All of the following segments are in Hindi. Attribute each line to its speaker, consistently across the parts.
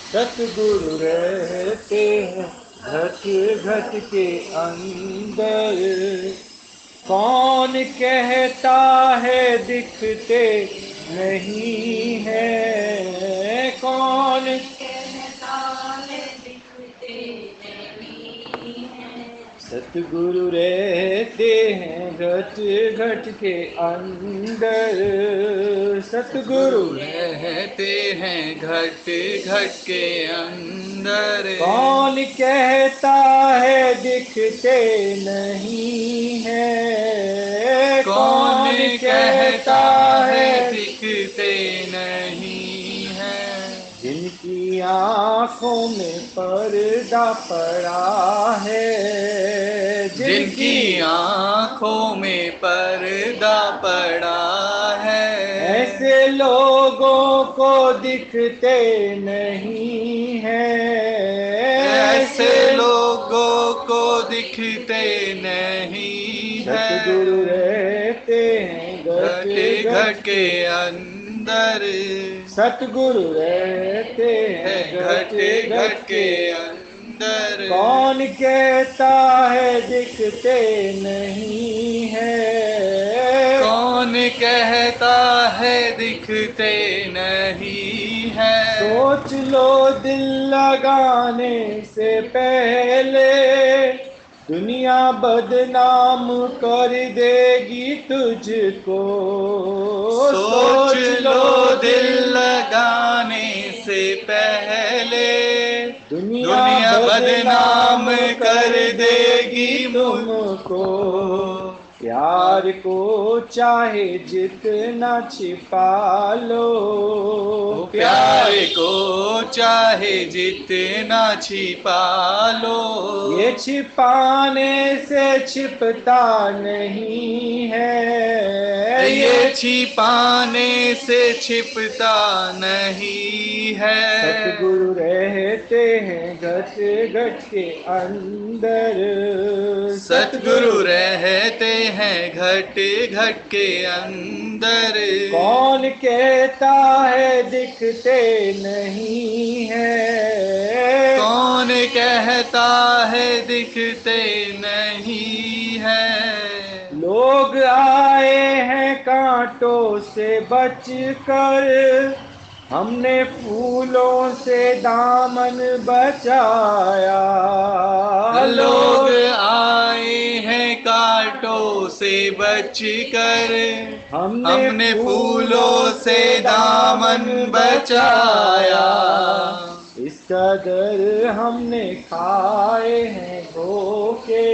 Speaker 1: सतगुरु रहते हैं घट घट के अंदर। कौन कहता है दिखते नहीं है, कौन कहता है दिखते नहीं है। सतगुरु रहते हैं घट घट के अंदर। सतगुरु
Speaker 2: रहते हैं घट घट के अंदर।
Speaker 1: कौन कहता है दिखते नहीं है,
Speaker 2: कौन कहता है दिखते नहीं है।
Speaker 1: जिनकी आंखों में पर्दा पड़ा है,
Speaker 2: जिनकी आंखों में पर्दा पड़ा है।
Speaker 1: ऐसे लोगों को दिखते नहीं है,
Speaker 2: ऐसे लोगों को दिखते नहीं है।
Speaker 1: सतगुरु रहते हैं
Speaker 2: घट घट के अंदर।
Speaker 1: सतगुरु रहते हैं
Speaker 2: घट घट के अंदर।
Speaker 1: कौन कहता है दिखते नहीं है,
Speaker 2: कौन कहता है दिखते नहीं है।
Speaker 1: सोच लो दिल लगाने से पहले दुनिया बदनाम कर देगी तुझको।
Speaker 2: सोच लो दिल लगाने से पहले दुनिया बदनाम कर देगी
Speaker 1: तुमको। प्यार को चाहे जितना छिपा लो,
Speaker 2: प्यार को चाहे जितना छिपा लो।
Speaker 1: ये छिपाने से छिपता नहीं है,
Speaker 2: ये छिपाने से छिपता नहीं है।
Speaker 1: सतगुरु रहते हैं घट घट के अंदर।
Speaker 2: सतगुरु रहते हैं घट घट के अंदर।
Speaker 1: कौन कहता है दिखते नहीं है,
Speaker 2: कौन कहता है दिखते नहीं है।
Speaker 1: लोग आए हैं कांटों से बचकर, हमने फूलों से दामन बचाया।
Speaker 2: लोग आए हैं कांटों से बचकर, हमने फूलों से दामन बचाया।
Speaker 1: इस कदर हमने खाए हैं धोखे,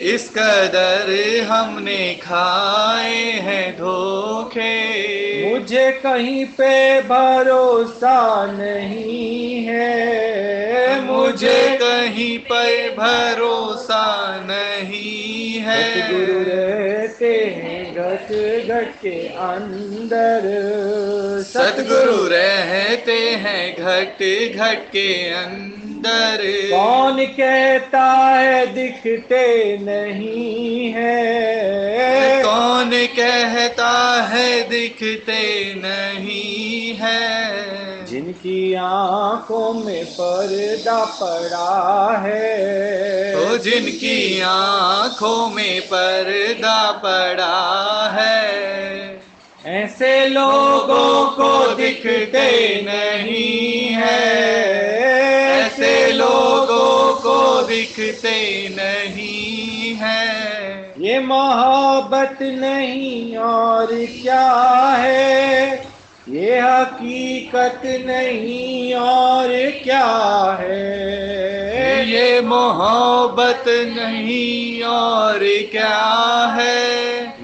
Speaker 2: इस कदर हमने खाए हैं धोखे।
Speaker 1: मुझे कहीं पे भरोसा नहीं है,
Speaker 2: मुझे कहीं पर भरोसा नहीं है।
Speaker 1: सतगुरु रहते हैं घट घट के अंदर।
Speaker 2: सतगुरु रहते हैं घट घट के अंदर।
Speaker 1: कौन कहता है दिखते नहीं है,
Speaker 2: कौन कहता है दिखते नहीं है।
Speaker 1: जिनकी आंखों में पर्दा पड़ा है,
Speaker 2: तो जिनकी आंखों में पर्दा पड़ा है।
Speaker 1: ऐसे लोगों को दिखते नहीं है,
Speaker 2: ऐसे लोगों को दिखते नहीं है।
Speaker 1: ये मोहब्बत नहीं और क्या है, ये हकीकत नहीं और क्या है।
Speaker 2: ये मोहब्बत नहीं और क्या है।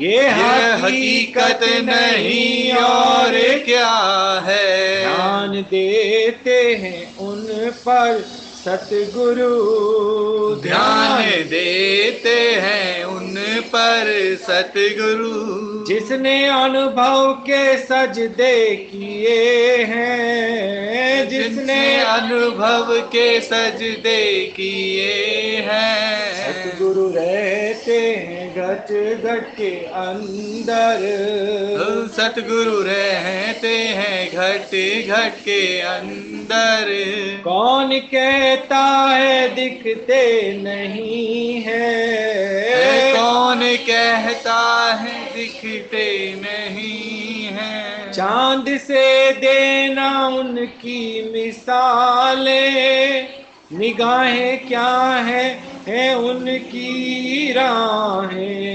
Speaker 1: ये
Speaker 2: हकीकत नहीं और क्या है।
Speaker 1: ध्यान देते हैं उन पर सतगुरु,
Speaker 2: ध्यान देते हैं उन पर सतगुरु,
Speaker 1: जिसने अनुभव के सजदे किए हैं, जिसने
Speaker 2: अनुभव के सजदे किए हैं।
Speaker 1: सतगुरु रहते हैं घट घट के अंदर।
Speaker 2: सतगुरु रहते हैं घट घट के अंदर।
Speaker 1: कौन कहता है दिखते नहीं है?
Speaker 2: कौन कहता है दिखते नहीं है?
Speaker 1: चांद से देना उनकी मिसालें, निगाहें क्या है उनकी राहें।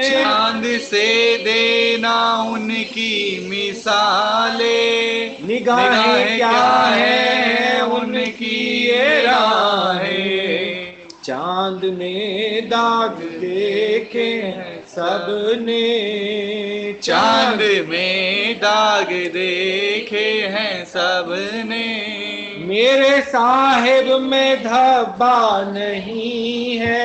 Speaker 2: चांद से देना उनकी मिसालें,
Speaker 1: निगाहें क्या है उनकी ये राहें। चांद ने दाग देखे हैं सबने,
Speaker 2: चांद में दाग देखे हैं सबने।
Speaker 1: मेरे साहिब में धब्बा नहीं है,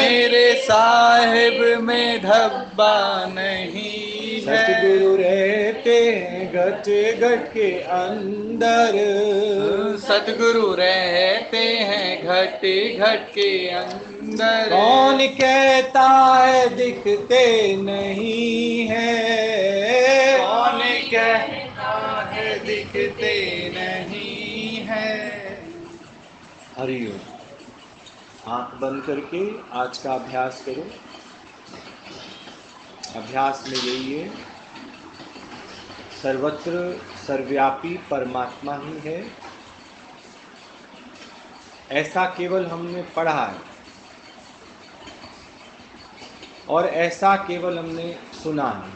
Speaker 2: मेरे साहिब में धब्बा नहीं है।
Speaker 1: सतगुरु रहते हैं घट घट के अंदर।
Speaker 2: सतगुरु रहते हैं घट घट के अंदर।
Speaker 1: कौन कहता है दिखते नहीं है?
Speaker 2: कौन कहता है दिखते नहीं है?
Speaker 1: हरिओम। आंख बंद करके आज का अभ्यास करो। अभ्यास में यही है, सर्वत्र सर्वव्यापी परमात्मा ही है, ऐसा केवल हमने पढ़ा है और ऐसा केवल हमने सुना है,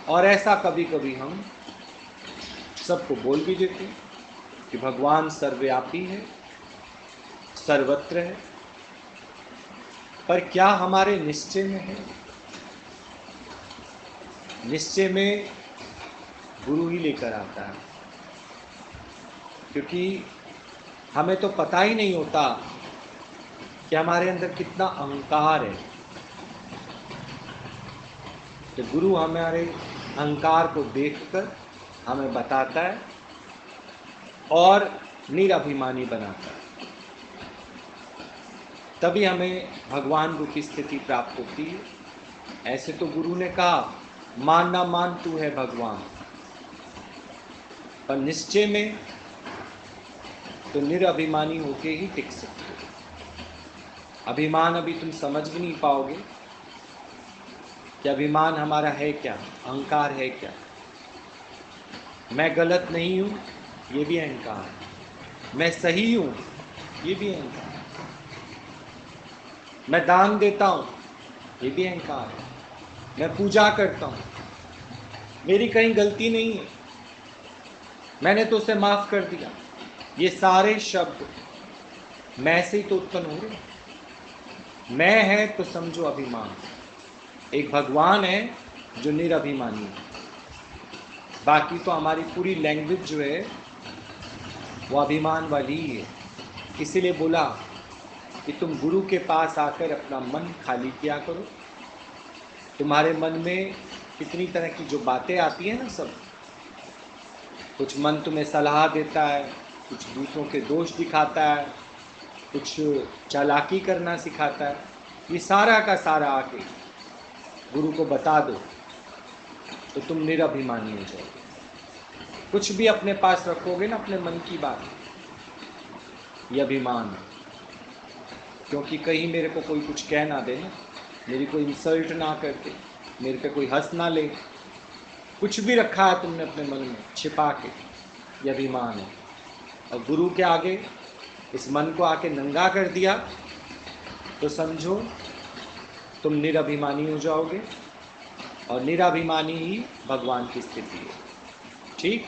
Speaker 1: और ऐसा कभी कभी हम सबको बोल भी देते हैं कि भगवान सर्वव्यापी है, सर्वत्र है। पर क्या हमारे निश्चय में है? निश्चय में गुरु ही लेकर आता है, क्योंकि हमें तो पता ही नहीं होता कि हमारे अंदर कितना अहंकार है। तो गुरु हमारे अहंकार को देखकर हमें बताता है और निरभिमानी बनाता है। तभी हमें भगवान रूपी स्थिति प्राप्त होती है। ऐसे तो गुरु ने कहा मान ना मान तू है भगवान, पर निश्चय में तो निरभिमानी होके ही टिक सकते हो। अभिमान अभी तुम समझ भी नहीं पाओगे कि अभिमान हमारा है क्या, अहंकार है क्या। मैं गलत नहीं हूँ, ये भी अहंकार है। मैं सही हूँ, ये भी अहंकार है। मैं दान देता हूँ, ये भी अहंकार है। मैं पूजा करता हूँ, मेरी कहीं गलती नहीं है, मैंने तो उसे माफ कर दिया। ये सारे शब्द मैं से ही तो उत्पन्न हो रहे। मैं है तो समझो अभिमान। एक भगवान है जो निरभिमानी है। बाकी तो हमारी पूरी लैंग्वेज जो है वो अभिमान वाली ही है। इसीलिए बोला कि तुम गुरु के पास आकर अपना मन खाली किया करो। तुम्हारे मन में कितनी तरह की जो बातें आती हैं ना, सब कुछ मन तुम्हें सलाह देता है, कुछ दूसरों के दोष दिखाता है, कुछ चालाकी करना सिखाता है। ये सारा का सारा आके गुरु को बता दो तो तुम निरभिमानी हो जाओगे। कुछ भी अपने पास रखोगे ना, अपने मन की बात, ये अभिमान है। क्योंकि कहीं मेरे को कोई कुछ कह ना दे ना, मेरी कोई इंसल्ट ना करके, मेरे पे कोई हंस ना ले। कुछ भी रखा है तुमने अपने मन में छिपा के, ये अभिमान है। और गुरु के आगे इस मन को आके नंगा कर दिया तो समझो तुम निरभिमानी हो जाओगे, और निराभिमानी ही भगवान की स्थिति है। ठीक।